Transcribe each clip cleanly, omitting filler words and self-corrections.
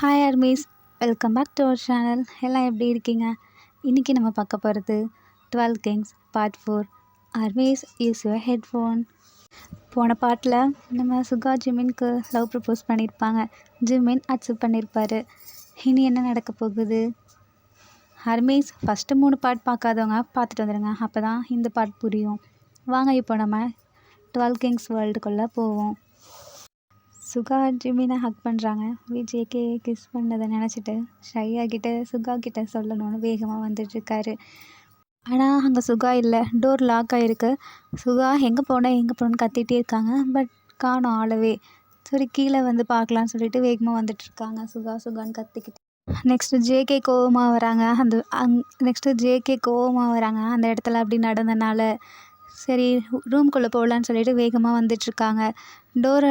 Hi armies, welcome back to our channel. எல்லாம் எப்படி இருக்கீங்க? இன்றைக்கி நம்ம பார்க்க போகிறது 12 kings part 4. Armies use your headphone. போன பாட்டில் நம்ம சுகா ஜிமின்க்கு லவ் ப்ரப்போஸ் பண்ணியிருப்பாங்க. ஜிமின் அக்செப்ட் பண்ணியிருப்பார். இனி என்ன நடக்க போகுது? ஆர்மீஸ் ஃபஸ்ட்டு 3 பார்ட் பார்க்காதவங்க பார்த்துட்டு வந்துடுங்க, அப்போ தான் இந்த பார்ட் புரியும். வாங்க இப்போ நம்ம 12 கிங்ஸ் வேர்ல்டுக்குள்ளே போவோம். சுகா ஜிமினை ஹக் பண்ணுறாங்க. விஜய்க்கு கிஸ் பண்ணதை நினச்சிட்டு ஷை ஆகிட்டு சுகா கிட்டே சொல்லணும்னு வேகமாக வந்துட்டுருக்காரு. ஆனால் அங்கே சுகா இல்லை, டோர் லாக் ஆகிருக்கு. சுகா எங்கே போனேன்னு கத்திகிட்டே இருக்காங்க. பட் காணோம் ஆளவே. சரி கீழே வந்து பார்க்கலான்னு சொல்லிட்டு வேகமாக வந்துட்டுருக்காங்க. சுகான்னு கத்திக்கிட்டு. நெக்ஸ்ட்டு ஜேகே கோவமாக வராங்க. அந்த இடத்துல அப்படி நடந்தனால சரி ரூம்குள்ளே போகலான்னு சொல்லிட்டு வேகமாக வந்துட்டுருக்காங்க. டோரை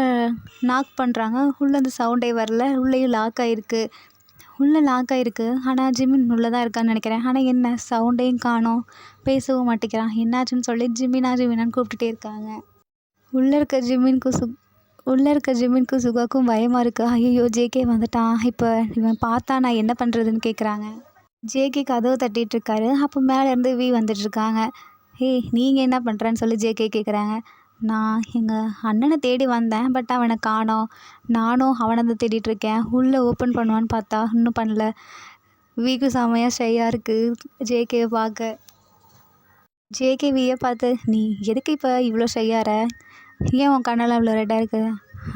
நாக் பண்ணுறாங்க. உள்ளே அந்த சவுண்டே வரல. உள்ளேயும் லாக் ஆகிருக்கு. ஆனால் ஜிமின் உள்ளே தான் இருக்கான்னு நினைக்கிறேன். ஆனால் என்ன சவுண்டையும் காணோம், பேசவும் மாட்டேங்கிறான். என்னாச்சுன்னு சொல்லி ஜிமினான்னு கூப்பிட்டுட்டே இருக்காங்க. உள்ளே இருக்க ஜிமின்க்கும் சுகாக்கும் பயமாக இருக்குது. ஐயோ ஜேகே வந்துட்டான், இப்போ இவன் பார்த்தா நான் என்ன பண்ணுறதுன்னு கேட்குறாங்க. ஜேகே கதவை தட்டிகிட்ருக்காரு. அப்போ மேலேருந்து வந்துட்டுருக்காங்க. நீங்கள் என்ன பண்ணுறேன்னு சொல்லி ஜேகே கேட்குறாங்க. நான் எங்கள் அண்ணனை தேடி வந்தேன், பட் அவனை காணோம். நானும் அவனை தான் தேடிட்டுருக்கேன். உள்ளே ஓப்பன் பண்ணுவான்னு பார்த்தா இன்னும் பண்ணல. வீக்கு செமையாக ஷையாக இருக்குது ஜேகேவை பார்க்க. ஜேகே வியை பார்த்து, நீ எதுக்கு இப்போ இவ்வளோ ஷையார? ஏன் உன் கண்ணெல்லாம் இவ்வளோ ரெட்டாக இருக்குது?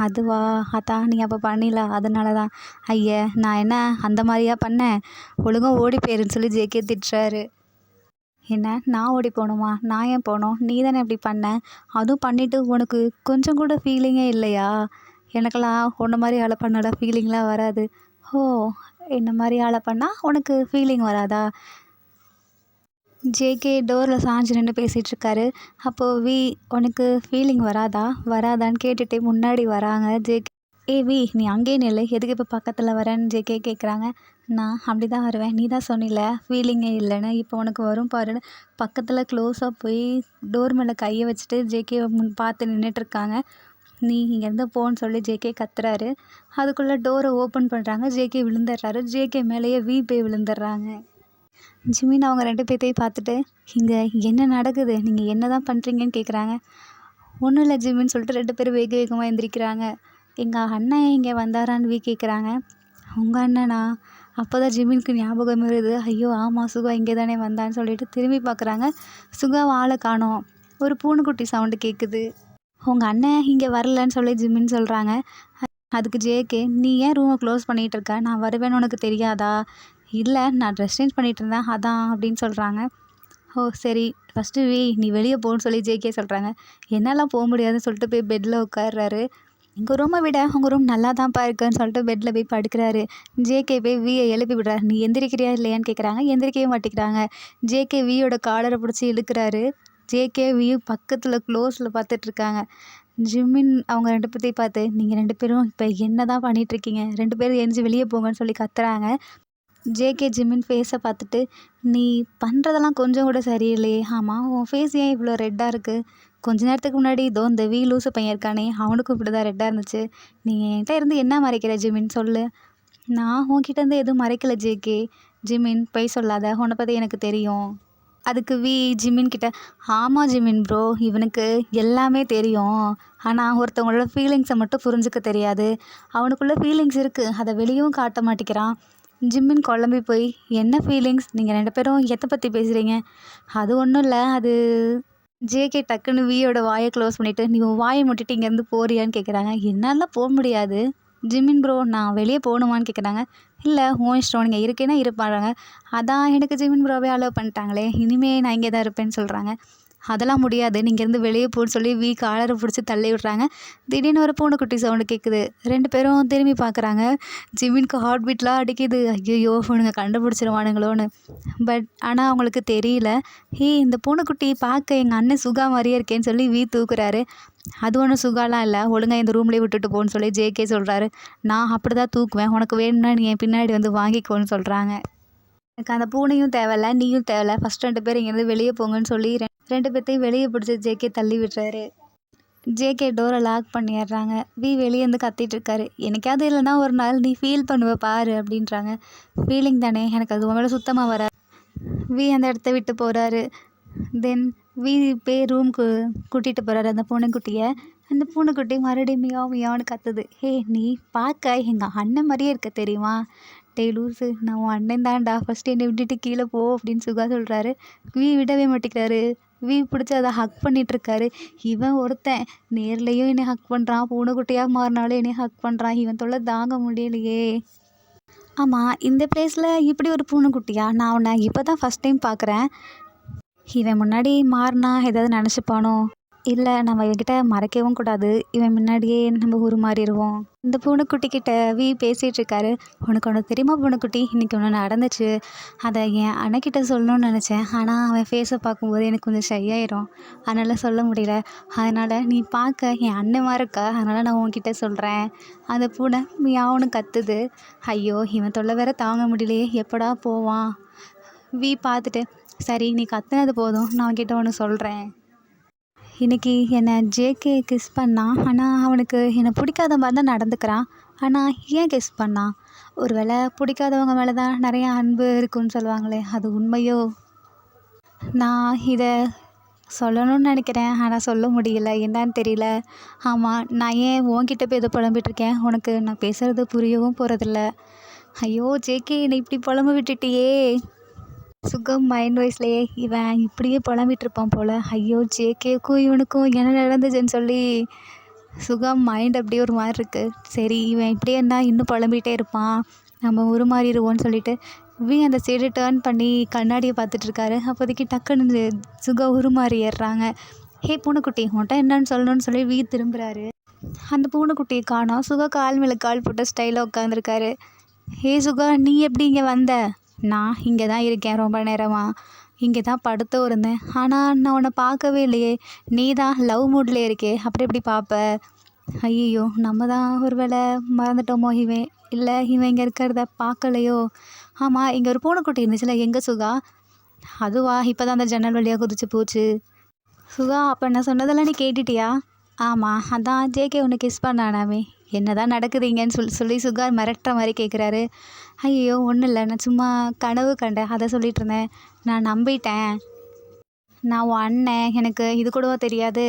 அதுவா, அதான் நீ அப்போ பண்ணில, அதனால தான். ஐயா நான் என்ன அந்த மாதிரியா பண்ணேன்? ஒழுங்காக ஓடி போயிருன்னு சொல்லி ஜேகே திட்டுறாரு. என்ன நான் ஓடி போகணுமா? நான் ஏன் போகணும்? நீ தானே இப்படி பண்ண. அதுவும் பண்ணிவிட்டு உனக்கு கொஞ்சம் கூட ஃபீலிங்கே இல்லையா? எனக்கெல்லாம் உன்னை மாதிரி ஆளை பண்ணோட ஃபீலிங்லாம் வராது. ஓ, என்ன மாதிரி ஆளை பண்ணால் உனக்கு ஃபீலிங் வராதா? ஜேகே டோரில் சாஞ்சு நின்று பேசிகிட்ருக்காரு. அப்போது உனக்கு ஃபீலிங் வராதான்னு கேட்டுகிட்டே முன்னாடி வராங்க ஜேகே. வி நீ அங்கேயே நில்லு, எதுக்கு இப்போ பக்கத்தில் வரேன்னு ஜேகே கேட்குறாங்க. நான் அப்படி தான் வருவேன், நீ தான் சொன்னில ஃபீலிங்கே இல்லைன்னு, இப்போ உனக்கு வரும் பாருன்னு பக்கத்தில் க்ளோஸாக போய் டோர் மேலே கையை வச்சுட்டு ஜேகே பார்த்து நின்றுட்டுருக்காங்க. நீ இங்கேருந்து போன்னு சொல்லி ஜேகே கத்துறாரு. அதுக்குள்ளே டோரை ஓப்பன் பண்ணுறாங்க. ஜேகே விழுந்துடுறாரு. ஜேகே மேலேயே போய் விழுந்துடுறாங்க. ஜிமின் அவங்க 2 பேர்த்தையும் பார்த்துட்டு, இங்கே என்ன நடக்குது, நீங்கள் என்ன தான் பண்ணுறீங்கன்னு கேட்குறாங்க. ஒன்றும் இல்லை ஜிமின்னு சொல்லிட்டு 2 பேரும் வேகமாக எந்திரிக்கிறாங்க. எங்கள் அண்ணன் இங்கே வந்தாரான்னு கேட்குறாங்க. உங்கள் அண்ணனா? அப்போ தான் ஜிமினுக்கு ஞாபகம் வருது. ஐயோ ஆமாம், சுகா இங்கே தானே வந்தான்னு சொல்லிட்டு திரும்பி பார்க்குறாங்க. சுகாவை ஆளை காணோம். ஒரு பூனைக்குட்டி சவுண்டு கேட்குது. உங்கள் அண்ணன் இங்கே வரலன்னு சொல்லி ஜிமின் சொல்கிறாங்க. அதுக்கு ஜேகே, நீ ஏன் ரூமை க்ளோஸ் பண்ணிகிட்டு இருக்க? நான் வருவேன்னு உனக்கு தெரியாதா? இல்லை, நான் ட்ரெஸ் சேஞ்ச் பண்ணிகிட்டு இருந்தேன் அதான் அப்படின்னு சொல்கிறாங்க. ஓ சரி, ஃபஸ்ட்டு நீ வெளியே போன்னு சொல்லி ஜேகே சொல்கிறாங்க. என்னால் போக முடியாதுன்னு சொல்லிட்டு போய் பெட்டில் உட்கார்றாரு. எங்கள் ரூமை விட உங்கள் ரூம் நல்லா தான்ப்பா இருக்குன்னு சொல்லிட்டு பெட்டில் போய் படுக்கிறாரு. ஜேகே போய் வியை எழுப்பி விடுறாரு. நீ எந்திரிக்கிறியா இல்லையான்னு கேட்குறாங்க. எந்திரிக்கவே மாட்டேங்கிறாங்க. ஜேகே வியோட காலரை பிடிச்சி இழுக்கிறாரு. ஜேகே வியும் பக்கத்தில் க்ளோஸில் பார்த்துட்ருக்காங்க. ஜிமின் அவங்க 2 பேர்த்தையும் பார்த்து, நீங்கள் 2 பேரும் இப்போ என்ன தான் பண்ணிகிட்ருக்கீங்க? 2 பேரும் எரிஞ்சு வெளியே போங்கன்னு சொல்லி கத்துறாங்க. ஜேகே ஜிமின் ஃபேஸை பார்த்துட்டு, நீ பண்ணுறதெல்லாம் கொஞ்சம் கூட சரியில்லையே. ஆமாம், உன் ஃபேஸ் ஏன் இவ்வளோ ரெட்டாக இருக்குது? கொஞ்ச நேரத்துக்கு முன்னாடி இந்த லூசு பையன் இருக்கானே, அவனுக்கும் இப்படி தான் ரெட்டாக இருந்துச்சு. நீ என்கிட்ட இருந்து என்ன மறைக்கிற ஜிமின் சொல்லு. நான் உன்கிட்ட இருந்து எதுவும் மறைக்கல ஜேகே. ஜிமின் பொய் சொல்லாத, உன்னை பற்றி எனக்கு தெரியும். அதுக்கு ஜிமின் கிட்ட, ஆமாம் ஜிமின் ப்ரோ, இவனுக்கு எல்லாமே தெரியும். ஆனால் ஒருத்தவங்களோட ஃபீலிங்ஸை மட்டும் புரிஞ்சுக்க தெரியாது. அவனுக்குள்ளே ஃபீலிங்ஸ் இருக்குது, அதை வெளியவும் காட்ட மாட்டேங்கிறான். ஜிமின் குழம்பி போய், என்ன ஃபீலிங்ஸ்? நீங்கள் 2 பேரும் எதை பற்றி பேசுகிறீங்க? அது ஒன்றும் இல்லை. அது ஜேகே டக்குன்னு வியோட வாயை க்ளோஸ் பண்ணிவிட்டு, நீ வாயை முட்டிட்டு இங்கேருந்து போறியான்னு கேட்குறாங்க. என்னால் போக முடியாது. ஜிமின் ப்ரோ நான் வெளியே போகணுமான்னு கேட்குறாங்க. இல்லை உன் இஷ்டம், நீங்கள் இருக்கேன்னா இருப்பாங்க. அதான் எனக்கு ஜிமின் ப்ரோவே அலோவ் பண்ணிட்டாங்களே, இனிமேல் நான் இங்கே தான் இருப்பேன்னு சொல்கிறாங்க. அதெல்லாம் முடியாது, நீங்கள் இருந்து வெளியே போன்னு சொல்லி காலரை பிடிச்சி தள்ளி விட்றாங்க. திடீர்னு ஒரு பூனைக்குட்டி சவுண்டு கேட்குது. 2 பேரும் திரும்பி பார்க்குறாங்க. ஜிமினுக்கு ஹார்ட் பீட்லாம் அடிக்குது. ஐயோ இவனுங்க கண்டுபிடிச்சிருவானுங்களோன்னு. பட் ஆனால் அவங்களுக்கு தெரியல. இந்த பூனைக்குட்டி பார்க்க எங்கள் அண்ணன் சுகா மாதிரியே இருக்கேன்னு சொல்லி தூக்குறாரு. அது ஒன்றும் சுகாலாம் இல்லை, ஒழுங்காக இந்த ரூம்லேயே விட்டுட்டு போன்னு சொல்லி ஜேகே சொல்கிறாரு. நான் அப்படி தான் தூக்குவேன், உனக்கு வேணும்னா நீ என் பின்னாடி வந்து வாங்கிக்கோன்னு சொல்கிறாங்க. எனக்கு அந்த பூனையும் தேவையில்ல, நீயும் தேவையில்ல, ஃபஸ்ட் 2 பேர் இங்கேருந்து வெளியே போங்கன்னு சொல்லி 2 பேர்த்தையும் வெளியே பிடிச்சி ஜேகே தள்ளி விடுறாரு. ஜேகே டோரை லாக் பண்ணிடுறாங்க. வெளியே இருந்து கத்திட்டு இருக்காரு. என்னைக்காவது இல்லைன்னா ஒரு நாள் நீ ஃபீல் பண்ணுவ பாரு அப்படின்றாங்க. ஃபீலிங் தானே, எனக்கு அது உன் மேலே சுத்தமாக வராது. அந்த இடத்த விட்டு போகிறாரு. தென் போய் ரூம்க்கு கூட்டிகிட்டு போகிறாரு அந்த பூனைக்குட்டியை. அந்த பூனைக்குட்டி மறுபடியும் மியாவ் மியான்னு கத்துது. நீ பார்க்க எங்கள் அண்ணன் மாதிரியே இருக்க தெரியுமா? டேய் லூஸு, நான் உன் அண்ணன் தான்டா, ஃபஸ்ட்டு என்னை விட்டுட்டு கீழே போ அப்படின்னு சுகா சொல்கிறாரு. விடவே மாட்டேங்கிறாரு. பிடிச்சி அதை ஹக் பண்ணிகிட்ருக்காரு. இவன் ஒருத்தன் நேர்லேயும் என்னை ஹக் பண்ணுறான், பூனைக்குட்டியாக மாறினாலும் என்னை ஹக் பண்ணுறான். இவன் தொல்லை தாங்க முடியலையே. ஆமாம், இந்த பிளேஸில் இப்படி ஒரு பூனைக்குட்டியா? நான் உன்னை இப்போ தான் ஃபஸ்ட் டைம் பார்க்குறேன். இவன் முன்னாடி மாறினா ஏதாவது நினச்சிப்பானோ? இல்லை, நம்ம இவன்கிட்ட மறைக்கவும் கூடாது. இவன் முன்னாடியே நம்ம உருமாறிடுவோம். இந்த பூனைக்குட்டிக்கிட்ட பேசிகிட்டு இருக்காரு. உனக்கு ஒன்று தெரியுமா பூனைக்குட்டி, இன்றைக்கி ஒன்று நடந்துச்சு. அதை என் அண்ணக்கிட்ட சொல்லணும்னு நினச்சேன். ஆனால் அவன் ஃபேஸை பார்க்கும்போது எனக்கு கொஞ்சம் ஷை ஆயிரும். அதனால் சொல்ல முடியல. அதனால் நீ பார்க்க என் அண்ணன் மாதிரி இருக்கா, அதனால் நான் உன்கிட்ட சொல்கிறேன். அந்த பூனை மியாவுன்னு கத்துது. ஐயோ, இவன் தொல்லை வேற தாங்க முடியலையே, எப்படா போவான்? பார்த்துட்டு, சரி நீ கத்துனது போதும், நான் அவன்கிட்ட ஒன்று சொல்கிறேன். இன்றைக்கி என்னை ஜேகே கிஸ் பண்ணான். ஆனால் அவனுக்கு என்னை பிடிக்காத மாதிரி தான் நடந்துக்கிறான். ஆனால் ஏன் கிஸ் பண்ணான்? ஒரு வேளை பிடிக்காதவங்க மேலே தான் நிறையா அன்பு இருக்குன்னு சொல்லுவாங்களே, அது உண்மையோ? நான் இதை சொல்லணும்னு நினைக்கிறேன், ஆனால் சொல்ல முடியல, என்னன்னு தெரியல. ஆமாம், நான் ஏன் உன்கிட்ட போய் இதை புலம்பிகிட்ருக்கேன்? உனக்கு நான் பேசுகிறது புரியவும் போகிறதில்ல. ஐயோ ஜேகே, என்னை இப்படி புலம்ப விட்டுட்டியே. சுகம் மைண்ட் வைஸ்லேயே இவன் இப்படியே புலம்பிகிட்ருப்பான் போல். ஐயோ ஜேகேக்கும் இவனுக்கும் என்ன நடந்துச்சுன்னு சொல்லி சுகம் மைண்ட் அப்படியே ஒரு மாதிரி இருக்குது. சரி, இவன் இப்படியே இருந்தால் இன்னும் புலம்பிகிட்டே இருப்பான், நம்ம உருமாறிடுவோன்னு சொல்லிட்டு அந்த சைடு டேர்ன் பண்ணி கண்ணாடியை பார்த்துட்ருக்காரு. அப்போதைக்கு டக்குன்னு சுகம் உருமாறிடுறாங்க. பூனைக்குட்டி, உன்ட்ட என்னன்னு சொல்லணும்னு சொல்லி திரும்புகிறாரு. அந்த பூனைக்குட்டியை காணோம். சுகா கால் மேலே கால் போட்ட ஸ்டைலாக உட்காந்துருக்காரு. சுகா, நீ எப்படி இங்கே வந்த? நான் இங்கே தான் இருக்கேன், ரொம்ப நேரமாக இங்கே தான் படுத்து இருந்தேன். ஆனால் நான் உன்னை பார்க்கவே இல்லையே. நீ தான் லவ் மூட்லேயே இருக்கே, அப்படி எப்படி பார்ப்ப? ஐயோ, நம்ம தான் ஒரு வேளை மறந்துட்டோமோ? இல்லை இவன் இங்கே இருக்கிறத பார்க்கலையோ? ஆமாம், இங்கே ஒரு பூனைக்குட்டி இருந்துச்சுல, எங்கே சுகா? அதுவா, இப்போ தான் அந்த ஜன்னல் வழியாக குதிச்சு போச்சு. சுகா, அப்போ நான் சொன்னதெல்லாம் நீ கேட்டுட்டியா? ஆமாம், அதான் ஜேகே உன்னை கிஸ் பண்ணானாமே. என்ன தான் நடக்குதுங்கன்னு சொல்லி சுகா மிரட்டுற மாதிரி கேட்குறாரு. ஐயோ ஒன்றும் இல்லை, நான் சும்மா கனவு கண்டேன், அதை சொல்லிகிட்டு இருந்தேன். நான் நம்பிட்டேன், நான் உன் அண்ணன், எனக்கு இது கூடவா தெரியாது?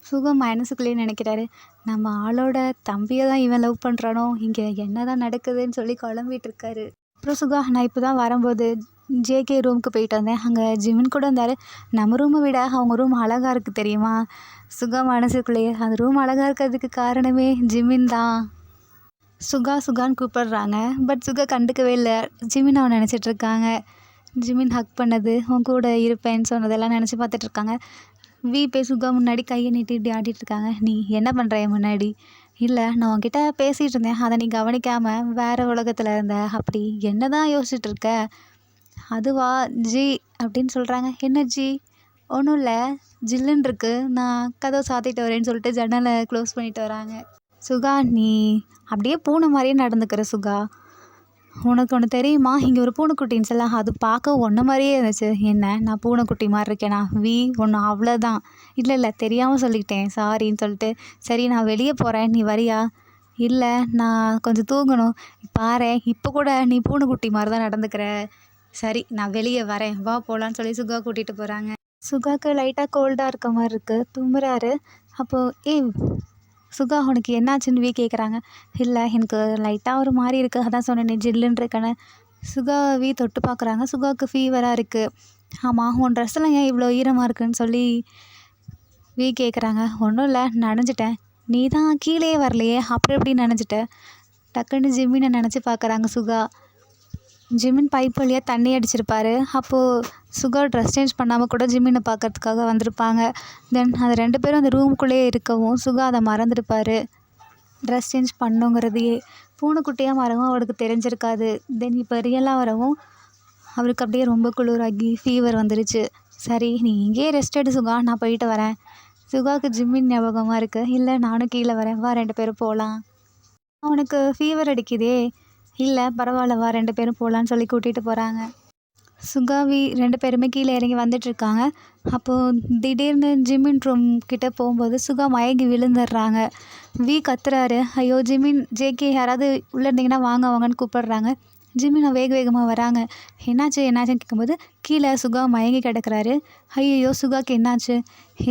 சுகம் மனசுக்குள்ளேயே நினைக்கிறாரு, நம்ம ஆளோட தம்பியை தான் இவன் லவ் பண்ணுறானோ, இங்கே என்ன தான் நடக்குதுன்னு சொல்லி குழம்பிகிட்ருக்காரு. அப்புறம் சுகா, நான் இப்போ தான் வரும்போது ஜேகே ரூமுக்கு போயிட்டு வந்தேன். அங்கே ஜிமின் கூட இருந்தார். நம்ம ரூமை விட அவங்க ரூம் அழகாக இருக்குது தெரியுமா? சுகா மனசுக்குள்ளேயே, அந்த ரூம் அழகாக இருக்கிறதுக்கு காரணமே ஜிமின் தான். சுகா சுகான்னு கூப்பிடுறாங்க. பட் சுகா கண்டுக்கவே இல்லை. ஜிமின் அவன் நினச்சிட்ருக்காங்க. ஜிமின் ஹக் பண்ணது, அவன் கூட இருப்பேன்னு சொன்னதெல்லாம் நினச்சி பார்த்துட்ருக்காங்க. போய் சுகா முன்னாடி கையை நீட்டி இப்படி ஆடிட்டுருக்காங்க. நீ என்ன பண்ணுற என் முன்னாடி? இல்லை, நான் உன்கிட்ட பேசிகிட்டு இருந்தேன், அதை நீ கவனிக்காமல் வேறு உலகத்தில் இருந்த. அப்படி என்ன தான் யோசிச்சுட்ருக்க? அதுவா, ஜி அப்படின்னு சொல்கிறாங்க. என்ன ஜி? ஒன்றும் இல்லை, ஜில்லுன்னு இருக்கு, நான் கதவை சாத்திட்டு வரேன்னு சொல்லிட்டு ஜன்னலை க்ளோஸ் பண்ணிட்டு வராங்க. சுகா, நீ அப்படியே பூனை மாதிரியே நடந்துக்கிற சுகா. உனக்கு ஒன்று தெரியுமா, இங்கே ஒரு பூனைக்குட்டின்னு சொல்ல, அது பார்க்க ஒன்றை மாதிரியே இருந்துச்சு. என்ன, நான் பூனைக்குட்டி மாதிரி இருக்கேனா? ஒன்று அவ்வளோதான். இல்லை தெரியாமல் சொல்லிட்டேன், சாரின்னு சொல்லிட்டு, சரி நான் வெளியே போகிறேன், நீ வரியா? இல்லை, நான் கொஞ்சம் தூங்கணும். பாரேன், இப்போ கூட நீ பூனைக்குட்டி மாதிரி தான் நடந்துக்கிற. சரி, நான் வெளியே வரேன், வா போகலான்னு சொல்லி சுகா கூட்டிகிட்டு போகிறாங்க. சுகாவுக்கு லைட்டாக கோல்டாக இருக்க மாதிரி இருக்குது, தும்புறாரு. அப்போது சுகா, உனக்கு என்னாச்சுன்னு கேட்குறாங்க. இல்லை, எனக்கு லைட்டாக ஒரு மாதிரி இருக்குது, அதான் சொன்னேனே ஜில்லுன்னு இருக்கேன்னு. சுகா தொட்டு பார்க்குறாங்க. சுகாவுக்கு ஃபீவராக இருக்குது. ஆமாம், உன் ட்ரெஸ்ஸெல்லாம் ஏன் இவ்வளோ ஈரமாக இருக்குன்னு சொல்லி கேட்குறாங்க. ஒன்றும் இல்லை, நனைஞ்சிட்டேன். நீ தான் கீழே வரலையே, அப்படி எப்படி நனைஞ்சிட்ட? டக்குன்னு ஜிம்மினை நினச்சி பார்க்குறாங்க சுகா. ஜிமின் பைப் வழியாக தண்ணி அடிச்சிருப்பார். அப்போது சுகா ட்ரெஸ் சேஞ்ச் பண்ணாமல் கூட ஜிமினை பார்க்கறதுக்காக வந்திருப்பாங்க. தென் அது 2 பேரும் அந்த ரூமுக்குள்ளேயே இருக்கவும் சுகா அதை மறந்துருப்பார், ட்ரெஸ் சேஞ்ச் பண்ணுங்கிறதையே. பூனைக்குட்டியாக வரவும் அவருக்கு தெரிஞ்சிருக்காது. தென் இப்போ ரியலாக வரவும் அவருக்கு அப்படியே ரொம்ப குளிராகி ஃபீவர் வந்துருச்சு. சரி, நீ இங்கேயே ரெஸ்ட் எடு சுகா, நான் போயிட்டு வரேன். சுகாவுக்கு ஜிம்மின் ஞாபகமாக இருக்குது. இல்லை, நானும் கீழே வரேன், வா 2 பேரும் போகலாம். அவனுக்கு ஃபீவர் அடிக்குதே. இல்லை பரவாயில்ல, வா 2 பேரும் போகலான்னு சொல்லி கூட்டிகிட்டு போகிறாங்க. சுகாவி 2 பேருமே கீழே இறங்கி வந்துட்டுருக்காங்க. அப்போது திடீர்னு ஜிமின் ரூம் கிட்ட போகும்போது சுகா மயங்கி விழுந்துடுறாங்க. கத்துறாரு, ஐயோ ஜிமின், ஜேகே யாராவது உள்ளே இருந்தீங்கன்னா வாங்க வாங்கன்னு கூப்பிடுறாங்க. ஜிமின் வேக வேகமாக வராங்க. என்னாச்சு என்னாச்சுன்னு கேட்கும்போது கீழே சுகா மயங்கி கிடக்குறாரு. ஐயோ சுகாக்கு என்னாச்சு?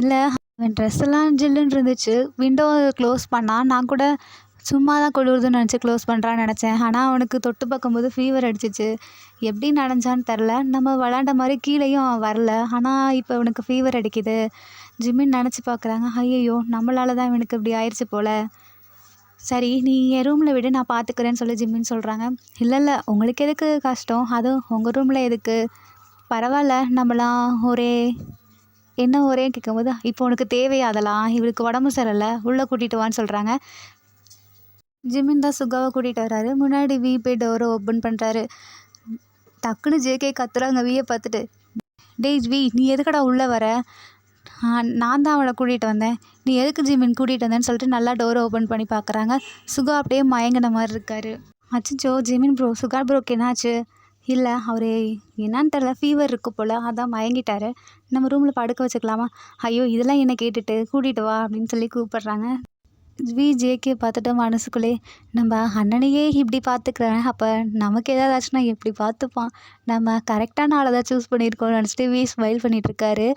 இல்லை, அவன் ட்ரெஸ் எல்லாம் ஜில்லுன்னு இருந்துச்சு. விண்டோ க்ளோஸ் பண்ணான். நான் கூட சும்மா தான் குளிருதுன்னு நினச்சி க்ளோஸ் பண்ணுறான்னு நினச்சேன். ஆனால் அவனுக்கு தொட்டு பார்க்கும்போது ஃபீவர் அடிச்சிச்சு. எப்படி நனைஞ்சான்னு தெரில. நம்ம விளாண்ட மாதிரி கீழேயும் அவன் வரல. ஆனால் இப்போ இவனுக்கு ஃபீவர் அடிக்குது. ஜிம்மின்னு நினச்சி பார்க்குறாங்க. ஐயையோ, நம்மளால தான் இவனுக்கு இப்படி ஆயிடுச்சு போல். சரி, நீ என் ரூமில் விடு, நான் பார்த்துக்கிறேன்னு சொல்லி ஜிம்மின்னு சொல்கிறாங்க. இல்லை இல்லை, உங்களுக்கு எதுக்கு கஷ்டம்? அதுவும் உங்கள் ரூமில் எதுக்கு? பரவாயில்ல, நம்மளாம் ஒரே ஒரே கேட்கும்போது, இப்போ உனக்கு தேவையா அதெல்லாம்? இவளுக்கு உடம்பு சரியில்லை, உள்ளே கூட்டிகிட்டு வான்னு சொல்கிறாங்க. ஜிமின் தான் சுகாவை கூட்டிகிட்டு வராரு. முன்னாடி போய் டோரை ஓப்பன் பண்ணுறாரு. டக்குன்னு ஜேகே கத்துறாங்க வியை பார்த்துட்டு. டேய் நீ எதுக்கடா உள்ளே வர? நான் தான் அவளை கூட்டிகிட்டு வந்தேன். நீ எதுக்கு ஜிமின் கூட்டிகிட்டு வந்தேன்னு சொல்லிட்டு நல்லா டோரை ஓப்பன் பண்ணி பார்க்குறாங்க. சுகா அப்படியே மயங்கின மாதிரி இருக்கார். அச்சோ ஜிமின் ப்ரோ, சுகா ப்ரோக்கு என்னாச்சு? இல்லை, அவர் என்னான்னு தெரில, ஃபீவர் இருக்குது போல், அதான் மயங்கிட்டார். நம்ம ரூமில் படுக்க வச்சுக்கலாமா? ஐயோ, இதெல்லாம் என்ன கேட்டுட்டு கூட்டிகிட்டு வா அப்படின்னு சொல்லி கூப்பிட்றாங்க. ஜேகே பார்த்துட்டு மனசுக்குள்ளே, நம்ம அண்ணனையே இப்படி பார்த்துக்கிறேன், அப்போ நமக்கு ஏதாவது ஆச்சுன்னா எப்படி பார்த்துப்பான், நம்ம கரெக்டான ஆளை தான் சூஸ் பண்ணியிருக்கோம்னு நினச்சிட்டு ஸ்மைல் பண்ணிகிட்ருக்காரு.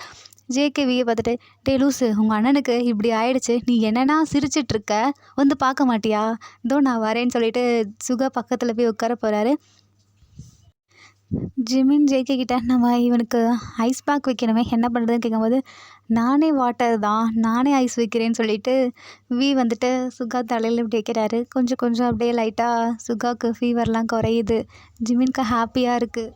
ஜேகே பார்த்துட்டு, டே லூஸு, உங்கள் அண்ணனுக்கு இப்படி ஆயிடுச்சு, நீ என்னன்னா சிரிச்சிட்ருக்க, வந்து பார்க்க மாட்டியா? இதோ நான் வரேன்னு சொல்லிட்டு சுகா பக்கத்தில் போய் உட்கார போகிறாரு. ஜிமின் ஜேகே கிட்ட, நம்ம இவனுக்கு ஐஸ் பேக் வைக்கணுமே, என்ன பண்ணுறதுன்னு கேட்கும்போது, நானே வாட்டர் தான், நானே ஐஸ் வைக்கிறேன்னு சொல்லிட்டு வந்துட்டு சுகா தலையில் இப்படி வைக்கிறாரு. கொஞ்சம் கொஞ்சம் அப்படியே லைட்டாக சுகாவுக்கு ஃபீவர்லாம் குறையுது. ஜிமின்க்கு ஹாப்பியாக இருக்குது.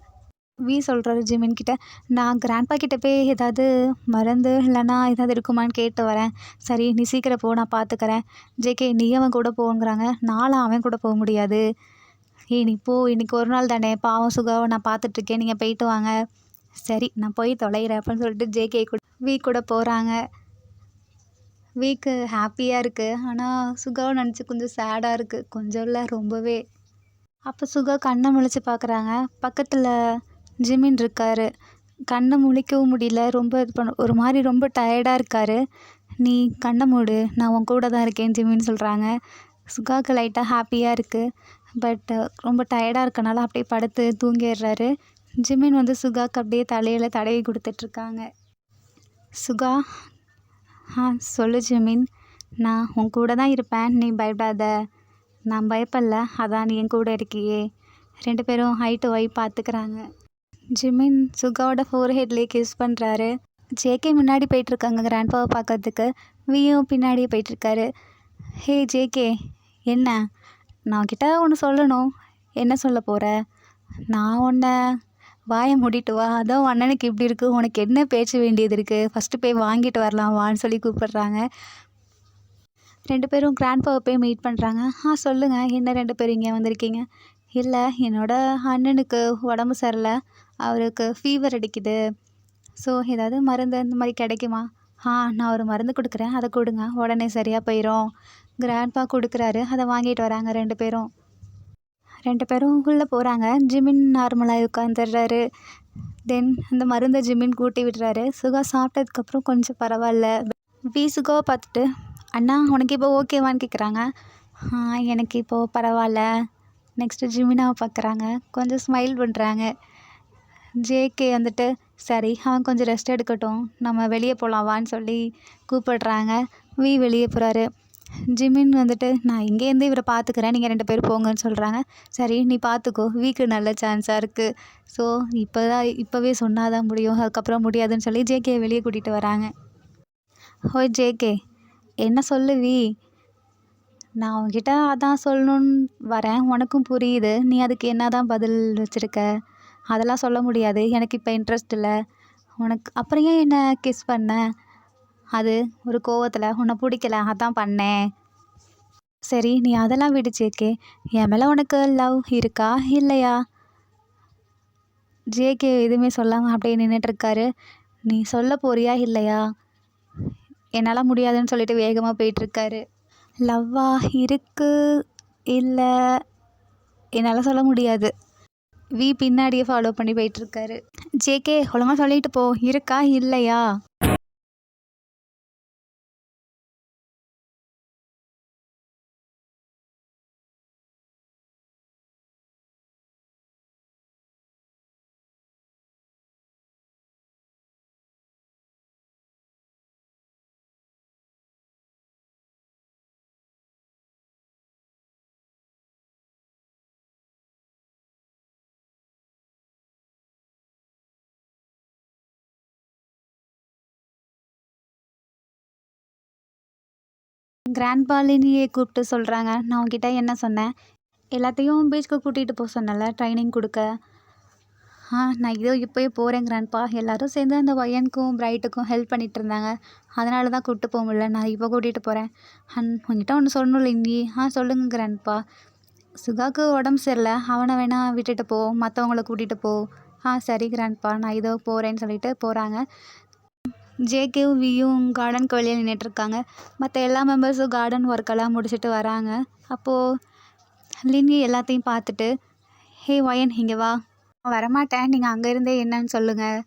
சொல்கிறாரு ஜிமின் கிட்ட, நான் கிராண்ட்பா கிட்ட போய் ஏதாவது மருந்து இல்லைன்னா ஏதாவது இருக்குமான்னு கேட்டு வரேன். சரி, நீ சீக்கிரம் போ, நான் பார்த்துக்கிறேன். ஜேகே, நீ அவன் கூட போங்கிறாங்க. நானும் அவன் கூட போக முடியாது. நீ போ, இன்றைக்கி ஒரு நாள் தானே, பாவம் சுகாவை நான் பார்த்துட்ருக்கேன், நீங்கள் போயிட்டு வாங்க. சரி, நான் போய் தொலைகிறேன் அப்படின்னு சொல்லிட்டு ஜேகே கூட கூட போகிறாங்க. ஹாப்பியாக இருக்குது. ஆனால் சுகாவை நினச்சி கொஞ்சம் சேடாக இருக்குது. கொஞ்சம் இல்லை, ரொம்பவே. அப்போ சுகா கண்ணை முழிச்சு பார்க்குறாங்க. பக்கத்தில் ஜிமின் இருக்கார். கண்ணை முழிக்கவும் முடியல, ரொம்ப ஒரு மாதிரி ரொம்ப டயர்டாக இருக்கார். நீ கண்ணை மூடு, நான் உன் கூட தான் இருக்கேன் ஜிமின்னு சொல்கிறாங்க. சுகாவுக்கு லைட்டாக ஹாப்பியாக இருக்குது. பட் ரொம்ப டயர்டாக இருக்கனால அப்படியே படுத்து தூங்கிடுறாரு. ஜிமின் சுகாவுக்கு அப்படியே தலையில் தடவி கொடுத்துட்ருக்காங்க. சுகா, சொல்லு ஜிமின், நான் உன் கூட தான் இருப்பேன், நீ பயப்படாத. நான் பயப்படல, அதான் நீ என் கூட இருக்கியே. 2 பேரும் ஹைட்டு ஒய் பார்த்துக்கிறாங்க. ஜிமின் சுகாவோட ஃபோர்ஹெட்லேயே கிஸ் பண்ணுறாரு. ஜேகே முன்னாடி போயிட்டுருக்காங்க கிராண்ட்பாவை பார்க்கறதுக்கு. பின்னாடியே போயிட்டுருக்காரு. ஹே ஜேகே, என்ன? நான் கிட்ட ஒன்று சொல்லணும். என்ன சொல்ல போகிற? நான் உன்னை வாயை மூடிட்டு வா, அதான் உன் அண்ணனுக்கு இப்படி இருக்குது, உனக்கு என்ன பேச வேண்டியது இருக்குது, ஃபஸ்ட்டு போய் வாங்கிட்டு வரலாம் வான்னு சொல்லி கூப்பிட்றாங்க. 2 பேரும் கிராண்ட்பாவை போய் மீட் பண்ணுறாங்க. சொல்லுங்கள், என்ன 2 பேரும் இங்கே வந்திருக்கீங்க? இல்லை, என்னோடய அண்ணனுக்கு உடம்பு சரியில்லை, அவருக்கு ஃபீவர் அடிக்குது. ஸோ ஏதாவது மருந்து இந்த மாதிரி கிடைக்குமா? நான் ஒரு மருந்து கொடுக்குறேன், அதை கொடுங்க, உடனே சரியாக போயிடும். கிராண்ட்பா கொடுக்குறாரு. அதை வாங்கிட்டு வராங்க 2 பேரும். 2 பேரும் உள்ளே போகிறாங்க. ஜிமின் நார்மலாக உட்காந்துடுறாரு. தென் அந்த மருந்தை ஜிமின் கூட்டி விடுறாரு. சுகா சாப்பிட்டதுக்கப்புறம் கொஞ்சம் பரவாயில்ல. சுகாவை பார்த்துட்டு, அண்ணா உனக்கு இப்போ ஓகேவான்னு கேட்குறாங்க. எனக்கு இப்போது பரவாயில்ல. நெக்ஸ்ட்டு ஜிமினாவை பார்க்குறாங்க. கொஞ்சம் ஸ்மைல் பண்ணுறாங்க. ஜேகே சரி, அவன் கொஞ்சம் ரெஸ்ட் எடுக்கட்டும், நம்ம வெளியே போகலாம் வான்னு சொல்லி கூப்பிடுறாங்க. வெளியே போகிறாரு. ஜிமின் நான் இங்கேருந்து இவரை பார்த்துக்கிறேன், நீங்கள் 2 பேரும் போங்கன்னு சொல்கிறாங்க. சரி, நீ பார்த்துக்கோ, நல்ல சான்ஸாக இருக்குது. ஸோ இப்போவே சொன்னால் தான் முடியும், அதுக்கப்புறம் முடியாதுன்னு சொல்லி ஜேகே வெளியே கூட்டிகிட்டு வராங்க. ஓய் ஜேகே, என்ன சொல்லு நான் உங்ககிட்ட அதான் சொல்லணுன்னு வரேன், உனக்கும் புரியுது, நீ அதுக்கு என்ன தான் பதில் வச்சுருக்க? அதெல்லாம் சொல்ல முடியாது, எனக்கு இப்போ இன்ட்ரெஸ்ட் இல்லை. உனக்கு அப்புறம் ஏன் என்ன கிஸ் பண்ண? அது ஒரு கோவத்தில், உன்னை பிடிக்கல, அதான் பண்ணேன். சரி, நீ அதெல்லாம் விடு ஜேகே, என் மேலே உனக்கு லவ் இருக்கா இல்லையா? ஜேகே எதுவுமே சொல்லாமல் அப்படியே நின்றுட்டுருக்காரு. நீ சொல்ல போறியா இல்லையா? என்னால் முடியாதுன்னு சொல்லிட்டு வேகமாக போயிட்டுருக்காரு. லவ்வா இருக்குது இல்லை, என்னால் சொல்ல முடியாது. வி பின்னாடியே ஃபாலோ பண்ணி போயிட்டுருக்காரு. ஜேகே ஒழுங்கா சொல்லிட்டு போ, இருக்கா இல்லையா? கிராண்ட்பா லினியை கூப்பிட்டு சொல்கிறாங்க, நான் உன்கிட்ட என்ன சொன்னேன்? எல்லாத்தையும் பீச்சுக்கு கூட்டிகிட்டு போக சொன்னல ட்ரைனிங் கொடுக்க. நான் இதோ இப்போயே போகிறேன் கிராண்ட்பா. எல்லோரும் சேர்ந்து அந்த ஒயனுக்கும் பிரைட்டுக்கும் ஹெல்ப் பண்ணிகிட்டு இருந்தாங்க, அதனால தான் கூப்பிட்டு போக முடியல. நான் இப்போ கூட்டிகிட்டு போகிறேன். உங்ககிட்ட ஒன்று சொல்லணும் லிங்கி. சொல்லுங்கள் கிராண்ட்பா. சுகாவுக்கு உடம்பு சரியில்லை, அவனை வேணால் விட்டுட்டு போ, மற்றவங்கள கூட்டிகிட்டு போ. சரி கிராண்ட்பா, நான் இதோ போகிறேன்னு சொல்லிட்டு போகிறாங்க. ஜேகேவும் வியும் கார்டனுக்கு வெளியே நின்றுட்டுருக்காங்க. மற்ற எல்லா மெம்பர்ஸும் கார்டன் ஒர்க்கெல்லாம் முடிச்சுட்டு வராங்க. அப்போது லிங்கி எல்லாத்தையும் பார்த்துட்டு, ஹே ஒயன் இங்கே வா. வரமாட்டேன், நீங்கள் அங்கே இருந்தே என்னன்னு சொல்லுங்கள்.